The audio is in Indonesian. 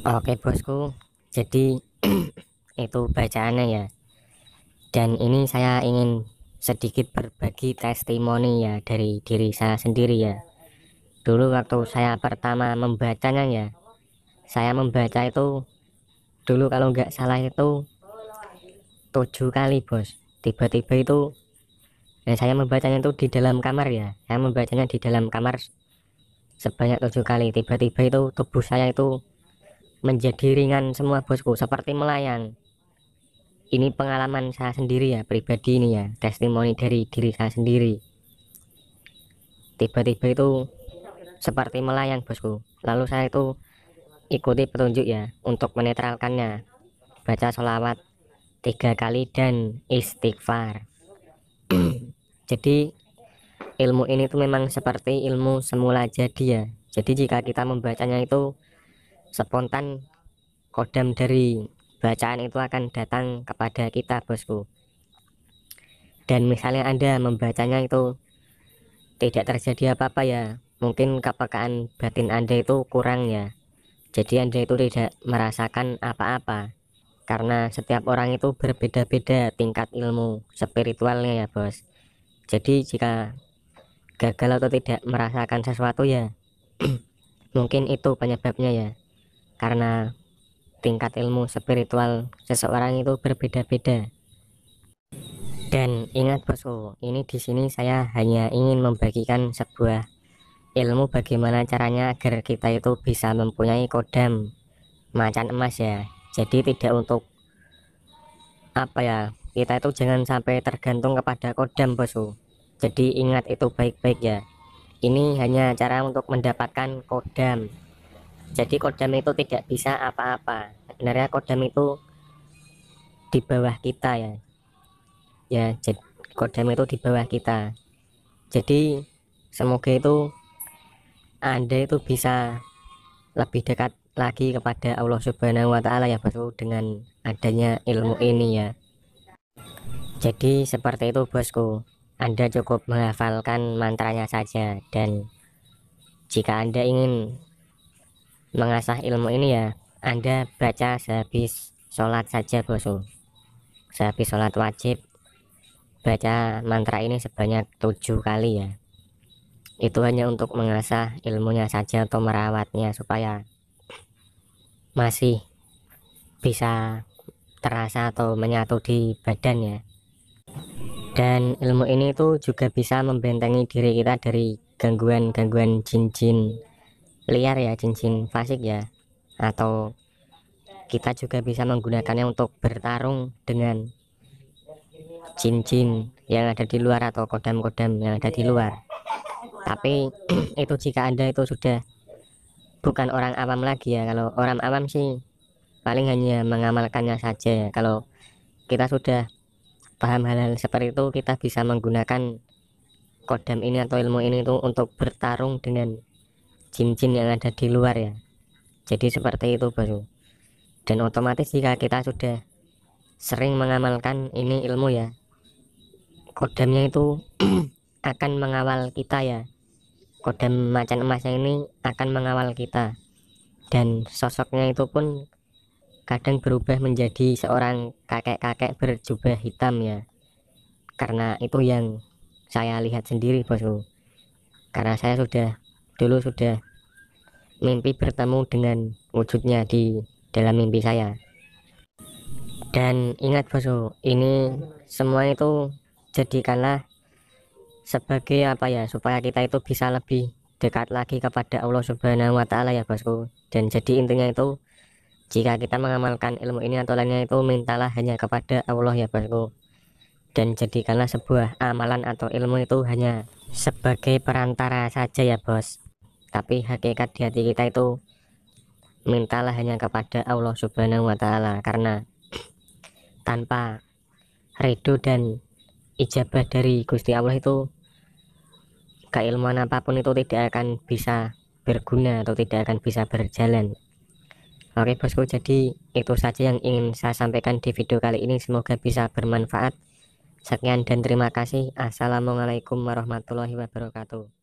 Oke bosku, jadi itu bacaannya ya. Dan ini saya ingin sedikit berbagi testimoni ya dari diri saya sendiri ya. Dulu waktu saya pertama membacanya ya, saya membaca itu dulu kalau nggak salah itu 7 kali bos. Tiba-tiba itu, saya membacanya itu di dalam kamar ya. Saya membacanya di dalam kamar sebanyak 7 kali. Tiba-tiba itu tubuh saya itu menjadi ringan semua bosku, seperti melayang. Ini pengalaman saya sendiri ya, pribadi ini ya, testimoni dari diri saya sendiri. Tiba-tiba itu seperti melayang bosku. Lalu saya itu ikuti petunjuk ya untuk menetralkannya, baca sholawat 3 kali dan istighfar. Jadi ilmu ini tuh memang seperti ilmu semula jadi ya. Jadi jika kita membacanya itu spontan, kodam dari bacaan itu akan datang kepada kita bosku. Dan misalnya Anda membacanya itu tidak terjadi apa-apa ya, mungkin kepekaan batin Anda itu kurang ya. Jadi Anda itu tidak merasakan apa-apa, karena setiap orang itu berbeda-beda tingkat ilmu spiritualnya ya bos. Jadi jika gagal atau tidak merasakan sesuatu ya mungkin itu penyebabnya ya, karena tingkat ilmu spiritual seseorang itu berbeda-beda. Dan ingat bosku, ini di sini saya hanya ingin membagikan sebuah ilmu bagaimana caranya agar kita itu bisa mempunyai kodam macan emas ya. Jadi tidak untuk apa ya, kita itu jangan sampai tergantung kepada kodam bosku. Jadi ingat itu baik-baik ya, ini hanya cara untuk mendapatkan kodam. Jadi kodam itu tidak bisa apa-apa, sebenarnya kodam itu di bawah kita ya. Jadi kodam itu di bawah kita. Jadi semoga itu Anda itu bisa lebih dekat lagi kepada Allah Subhanahu wa Ta'ala ya bosku, dengan adanya ilmu ini ya. Jadi seperti itu bosku, Anda cukup menghafalkan mantranya saja. Dan jika Anda ingin mengasah ilmu ini ya, Anda baca sehabis sholat saja bosku. Sehabis sholat wajib baca mantra ini sebanyak 7 kali ya. Itu hanya untuk mengasah ilmunya saja atau merawatnya supaya masih bisa terasa atau menyatu di badan ya. Dan ilmu ini tuh juga bisa membentengi diri kita dari gangguan-gangguan jin-jin liar ya, jin-jin fasik ya. Atau kita juga bisa menggunakannya untuk bertarung dengan jin-jin yang ada di luar atau kodam-kodam yang ada di luar. Tapi itu jika Anda itu sudah bukan orang awam lagi ya. Kalau orang awam sih paling hanya mengamalkannya saja ya. Kalau kita sudah paham hal-hal seperti itu, kita bisa menggunakan kodam ini atau ilmu ini tuh untuk bertarung dengan jin-jin yang ada di luar ya. Jadi seperti itu bro. Dan otomatis jika kita sudah sering mengamalkan ini ilmu ya, kodamnya itu akan mengawal kita ya. Kodam macan emasnya ini akan mengawal kita, dan sosoknya itu pun kadang berubah menjadi seorang kakek-kakek berjubah hitam ya. Karena itu yang saya lihat sendiri bosku, karena saya dulu sudah mimpi bertemu dengan wujudnya di dalam mimpi saya. Dan ingat bosku, ini semua itu jadikanlah sebagai apa ya, supaya kita itu bisa lebih dekat lagi kepada Allah Subhanahu wa Ta'ala ya bosku. Dan jadi intinya itu, jika kita mengamalkan ilmu ini atau lainnya itu, mintalah hanya kepada Allah ya bosku. Dan jadikanlah sebuah amalan atau ilmu itu hanya sebagai perantara saja ya bos. Tapi hakikat di hati kita itu mintalah hanya kepada Allah Subhanahu wa Ta'ala, karena tanpa ridho dan ijabah dari Gusti Allah itu, keilmuan apapun itu tidak akan bisa berguna atau tidak akan bisa berjalan. Oke bosku, jadi itu saja yang ingin saya sampaikan di video kali ini, semoga bisa bermanfaat. Sekian dan terima kasih. Assalamualaikum warahmatullahi wabarakatuh.